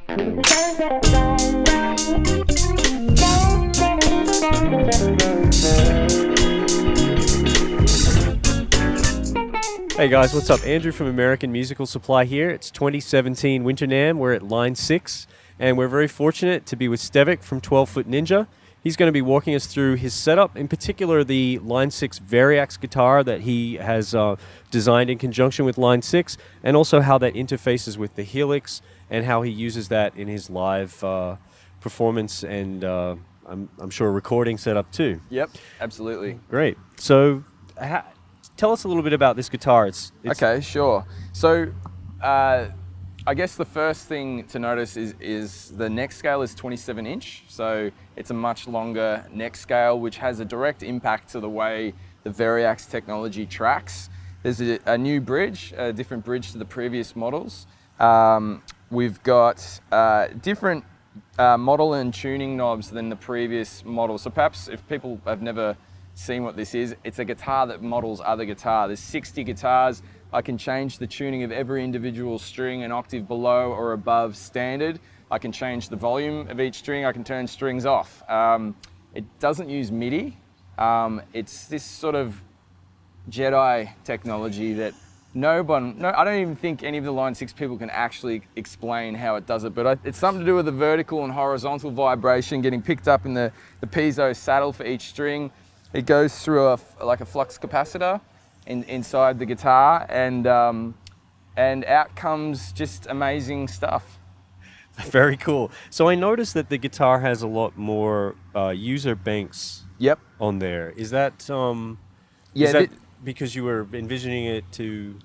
Hey guys, what's up? Andrew from American Musical Supply here. It's 2017 Winter NAMM. We're at line 6, and we're very fortunate to be with Stevic from 12 Foot Ninja. He's going to be walking us through his setup, in particular the line 6 Variax guitar that he has designed in conjunction with line 6, and also how that interfaces with the Helix and how he uses that in his live performance and I'm sure recording setup too. Yep, absolutely. Great. So tell us a little bit about this guitar. Okay, sure. So I guess the first thing to notice is the neck scale is 27 inch. So it's a much longer neck scale, which has a direct impact to the way the Variax technology tracks. There's a new bridge, a different bridge to the previous models. We've got different model and tuning knobs than the previous model. So perhaps if people have never seen what this is, it's a guitar that models other guitar. There's 60 guitars. I can change the tuning of every individual string an octave below or above standard. I can change the volume of each string. I can turn strings off. It doesn't use MIDI. It's this sort of Jedi technology that I don't even think any of the line 6 people can actually explain how it does it, but it's something to do with the vertical and horizontal vibration getting picked up in the piezo saddle for each string. It goes through like a flux capacitor inside the guitar, and out comes just amazing stuff. Very cool. So I noticed that the guitar has a lot more user banks on there. Is that because you were envisioning it to?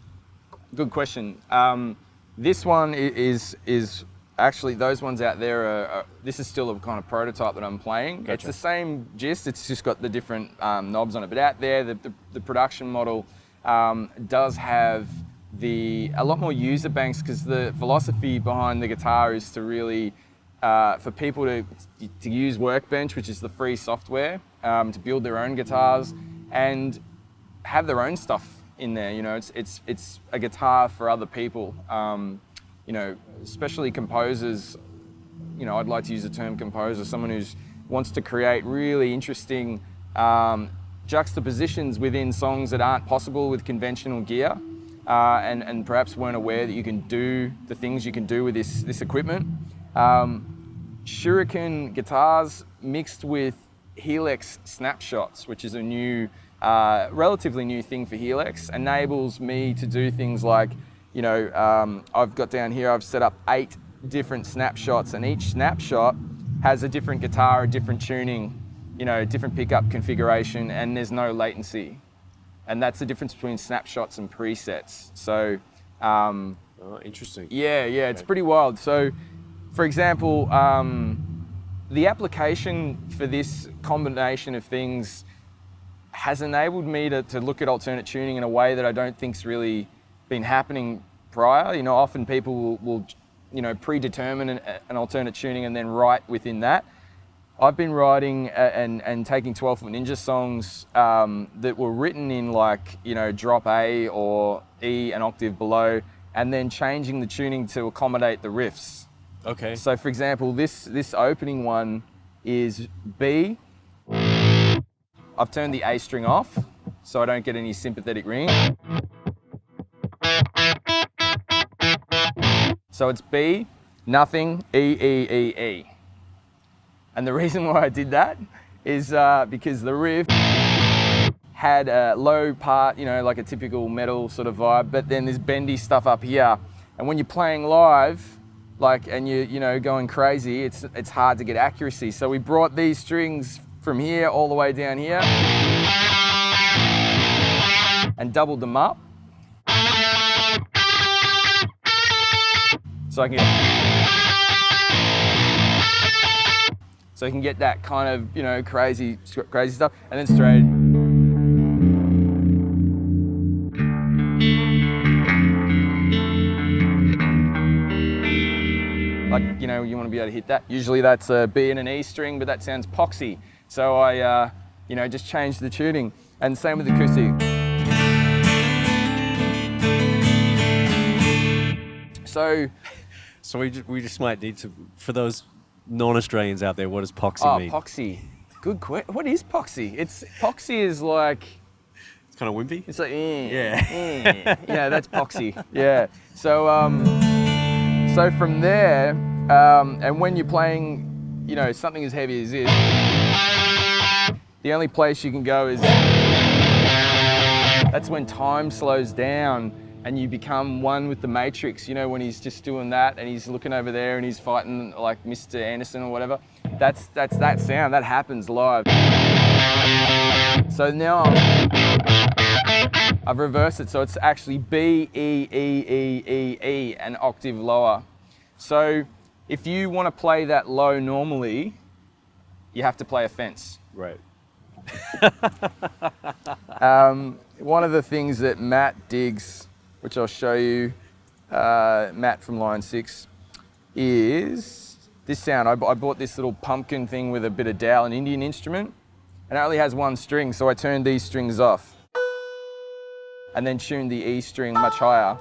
Good question. This one is actually, those ones out there this is still a kind of prototype that I'm playing. Gotcha. It's the same gist, it's just got the different knobs on it. But out there, the production model does have a lot more user banks, because the philosophy behind the guitar is to really, for people to use Workbench, which is the free software, to build their own guitars and have their own stuff in there. You know, it's a guitar for other people. You know, especially composers. You know, I'd like to use the term composer, someone who wants to create really interesting juxtapositions within songs that aren't possible with conventional gear, and perhaps weren't aware that you can do the things you can do with this equipment. Shuriken guitars mixed with Helix snapshots, which is a new, relatively new thing for Helix, enables me to do things like, you know, I've got down here, I've set up 8 different snapshots, and each snapshot has a different guitar, a different tuning, you know, different pickup configuration, and there's no latency. And that's the difference between snapshots and presets. So, interesting. Yeah, it's pretty wild. So, for example, the application for this combination of things has enabled me to look at alternate tuning in a way that I don't think's really been happening prior. You know, often people will you know, predetermine an alternate tuning and then write within that. I've been writing and taking 12 Foot Ninja songs that were written in, like, you know, drop A or E an octave below, and then changing the tuning to accommodate the riffs. Okay. So for example, this opening one is B. I've turned the A string off so I don't get any sympathetic ringing. So it's B, nothing, E, E, E, E. And the reason why I did that is because the riff had a low part, you know, like a typical metal sort of vibe, but then there's bendy stuff up here. And when you're playing live, like, and you know, going crazy, it's hard to get accuracy. So we brought these strings from here all the way down here and doubled them up. So I can get that kind of, you know, crazy stuff, and then straight. Like, you know, you want to be able to hit that. Usually that's a B and an E string, but that sounds poxy. So I, you know, just changed the tuning. And same with acoustic. So we just might need to, for those non-Australians out there, what does poxy Oh, mean? poxy. Good question. What is poxy? Poxy is like, It's kind of wimpy. it's like, Yeah. yeah, that's poxy. Yeah. So so from there, and when you're playing, you know, something as heavy as this, the only place you can go is, that's when time slows down and you become one with the Matrix, you know, when he's just doing that and he's looking over there and he's fighting like Mr. Anderson or whatever. That's that sound, that happens live. So now I've reversed it, so it's actually B, E, E, E, E, E, an octave lower. So if you want to play that low normally, you have to play a fence. Right. One of the things that Matt digs, which I'll show you, Matt from Line 6, is this sound. I bought this little pumpkin thing with a bit of dowel, an Indian instrument, and it only has one string, so I turned these strings off and then tuned the E string much higher.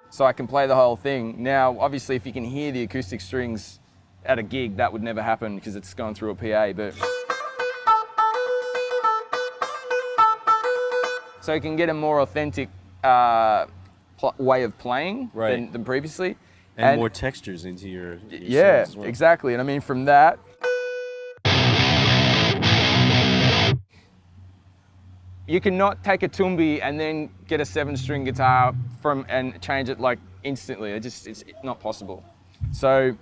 So I can play the whole thing. Now, obviously, if you can hear the acoustic strings at a gig, that would never happen because it's going through a PA, but so you can get a more authentic way of playing than previously. And more textures into your yeah, sounds as well. exactly. And I mean, from that, you cannot take a tumbi and then get a 7-string guitar and change it like instantly. It's not possible. So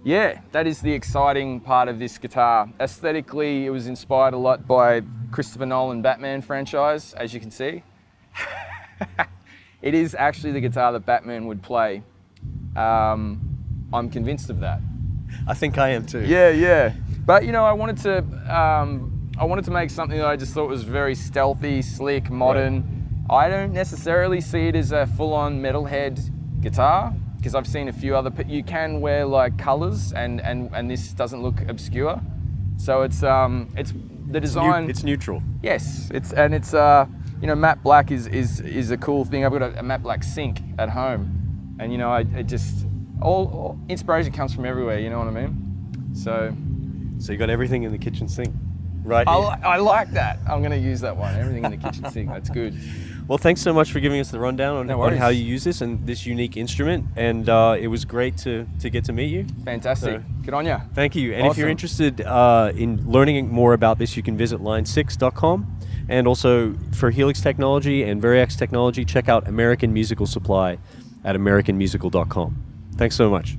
yeah, that is the exciting part of this guitar. Aesthetically, it was inspired a lot by Christopher Nolan Batman franchise, as you can see. It is actually the guitar that Batman would play. I'm convinced of that. I think I am too. Yeah. But you know, I wanted to make something that I just thought was very stealthy, slick, modern. Right. I don't necessarily see it as a full-on metalhead guitar, because I've seen a few other, you can wear like colors and this doesn't look obscure. So it's the design. It's neutral. Yes, it's you know, matte black is a cool thing. I've got a matte black sink at home, and you know, all inspiration comes from everywhere. You know what I mean? So you got everything in the kitchen sink, right? I like that. I'm going to use that one. Everything in the kitchen sink. That's good. Well, thanks so much for giving us the rundown on how you use this and this unique instrument. And it was great to get to meet you. Fantastic. So, good on you. Thank you. And if you're interested in learning more about this, you can visit line6.com. And also for Helix Technology and Variax Technology, check out American Musical Supply at americanmusical.com. Thanks so much.